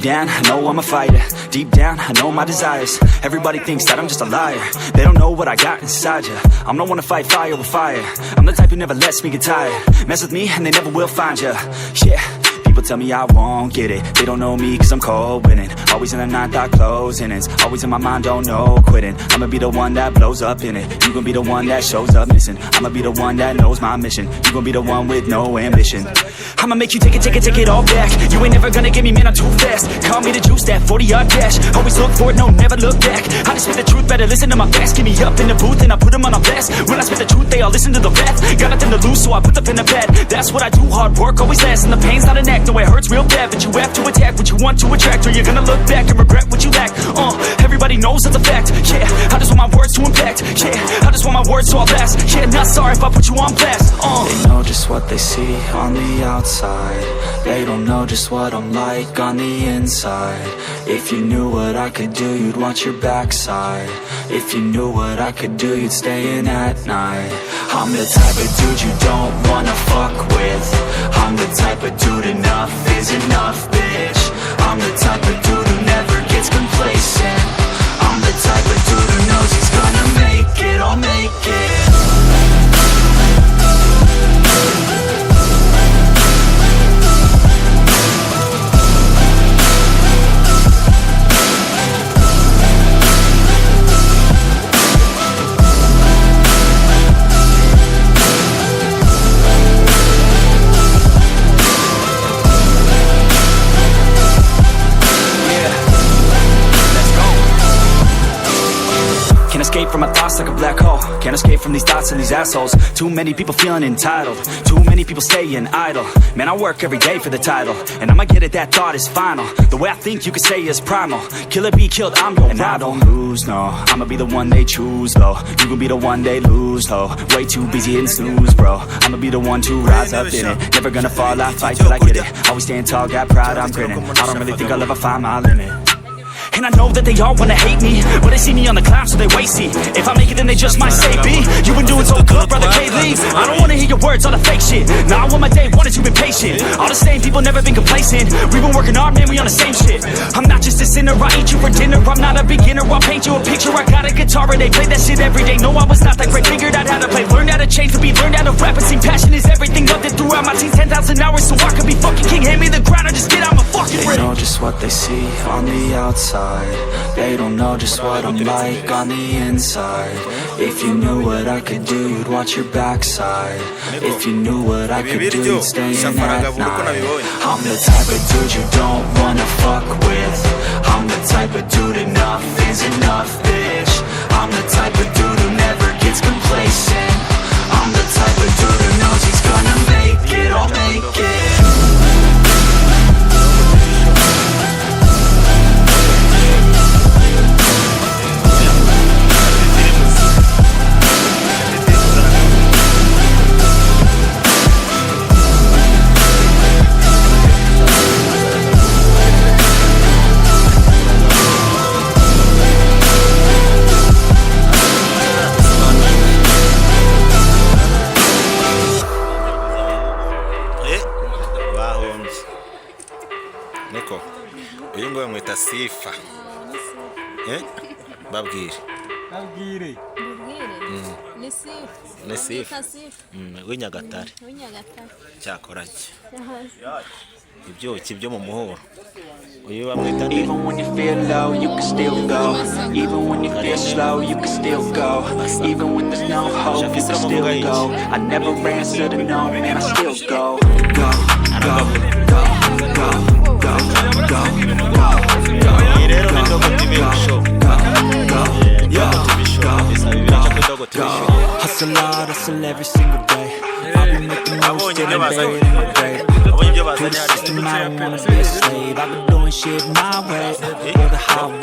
down, I know I'm a fighter. Deep down, I know my desires. Everybody thinks that I'm just a liar. They don't know what I got inside ya. I'm not one to fight fire with fire. I'm the type who never lets me get tired. Mess with me and they never will find ya. Yeah. People tell me I won't get it. They don't know me cause I'm cold winning. Always in the ninth, I close innings. Always in my mind, don't know quitting. I'ma be the one that blows up in it. You gon' be the one that shows up missing. I'ma be the one that knows my mission. You gon' be the one with no ambition. I'ma make you take it all back. You ain't never gonna get me, man, I'm too fast. Call me the juice, that 40-yard dash. Always look for it, no, never look back. I just spit the truth, better listen to my facts. Get me up in the booth and I put them on a blast. When I spit the truth, they all listen to the rap. Got nothing to lose, so I put the pen to bed. That's what I do, hard work always lasts. And the pain's not an act, no, it hurts real bad. But you have to attack what you want to attract, or you're gonna look back and regret what you lack. Everybody knows that's a fact. Yeah, I just want my words to impact. Yeah, I just want my words to all last. Yeah, not sorry if I put you on blast. They know just what they see on the outside. They don't know just what I'm like on the inside. If you knew what I could do, you'd watch your backside. If you knew what I could do, you'd stay in at night. I'm the type of dude you don't wanna fuck with. I'm the type of dude enough is enough, bitch. I'm the type of dude who never gets complacent. I'm the type of dude who knows he's gonna make it, I'll make it. Escape from my thoughts like a black hole. Can't escape from these thoughts and these assholes. Too many people feeling entitled. Too many people staying idle. Man, I work every day for the title, and I'ma get it, that thought is final. The way I think you could say is primal. Kill it, be killed, I'm your rival. I don't lose, no. I'ma be the one they choose, though. You gon' be the one they lose, though. Way too busy and snooze, bro. I'ma be the one to rise up in it. Never gonna fall, I fight till I get it. Always staying tall, got pride, I'm grinning. I don't really think I'll ever find my limit. And I know that they all wanna hate me, but they see me on the climb so they waste it. If I make it then they just might say B. You been doing so good, brother, can't leave. I don't wanna hear your words, all the fake shit. Nah, I want my day one is you been patient. All the same people never been complacent. We been working hard, man, we on the same shit. I'm not just a sinner, I eat you for dinner. I'm not a beginner, I'll paint you a picture. I got a guitar and they play that shit every day. No, I was not that great, figured out how to play. Learned how to change the beat, learned how to rap and sing. Passion is everything, loved it throughout my teens. 10,000 hours so I could be fucking king. Hand me the crown, I just get out my fucking ring. They know just what they see on the outside. They don't know just what I'm like on the inside. If you knew what I could do, you'd watch your backside. If you knew what I could do, you'd stay in at night. I'm the type of dude you don't wanna fuck with. I'm the type of dude enough is enough, bitch. I'm the type of dude who never gets complacent. I'm the type of dude who knows he's gonna make it, I'll make it. Sifa. Babwire. Ni Sifa. W'Inyagatare. Cyakoranye. Ibyo kibyo mu muhoro. Uyu bamwita ni. Even when you feel low, you can still go. Even when you feel slow, you can still go. Even when there's no hope, you can still go. I never answer to no, man, I still go. Go, go, go, go, go, go, go. Hustle hard, hustle every single day. I've been making moves till I'm buried in my grave. To the system, I don't wanna be a slave. I've been doing shit my way, or the highway.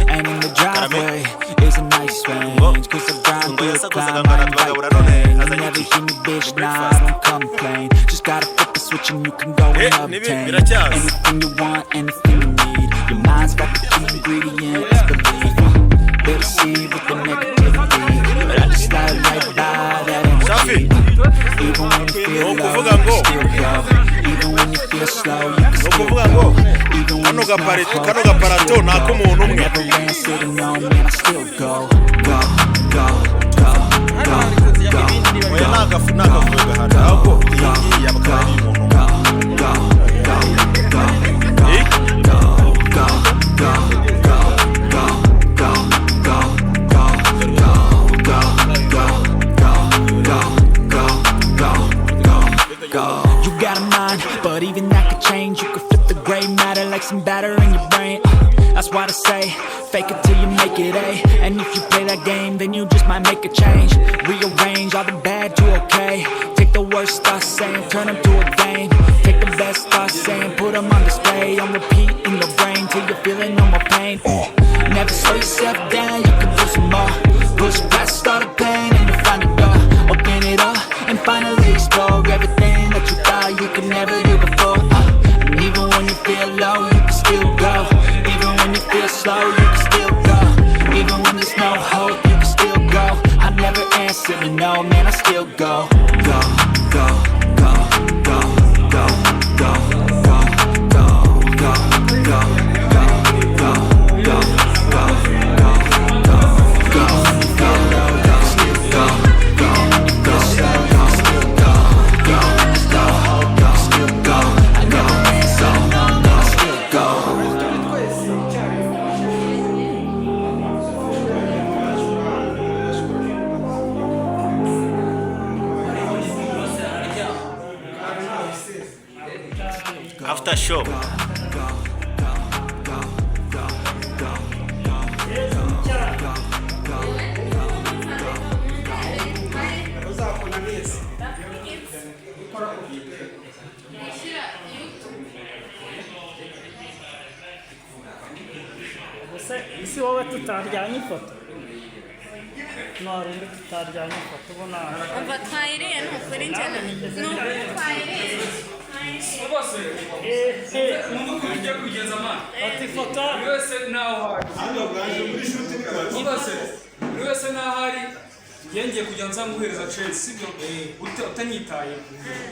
And in the driveway is a nice range. Cause I grind through the climb, I invite pain. You never hear me, bitch, nah, I don't complain. Just gotta flip the switch and you can go and obtain anything you want, anything you need. Your mind's got the key ingredients, believe. They deceive with the negativity, but I just slide right by that energy. Even when you feel low, you can still go. Even when you feel slow, you can still go. Even when kano gaparato nako umuntu umwe oya nagafu gahari ahubwo iyi yabakaba ari umuntu You got a mind, but even that could change. You could flip the gray matter like some batter in your brain. That's why I say, fake it till you make it A. And if you play that game, then you just might make a change. Rearrange all the bad to okay. Take the worst thoughts saying, turn them to a game. Take the best thoughts saying, put them on display. On repeat in your brain till you're feeling no more pain. Never slow yourself down, you can do some more. Push past all the pain and you find a door. Open it up and finally explore everything that you thought you could never do before. And even when you feel low, you can still go. Even when you feel slow, you can still go. Even when there's no hope, you can still go. I never answer to no, man, I still go. Go, go, go, go, go, go, go, go, go, go, go, go, go, after show isi wowe tutaryanye ifoto ntarundi tutaryanye ifoto ubona umva twayiriye ni ukuri njyana twayiriye bose umuntu kujya kugeza amana ati ifoto buri wese naho hari buri wese naho hari yengeye kujya nza nguhereza Chelsea sibyo utanyitaye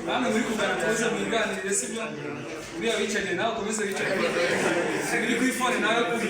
namwe muri kugaragaza mwiganirire sibyo uriya wicaye nawe komeza wicaye biri ku ifone nawe kuri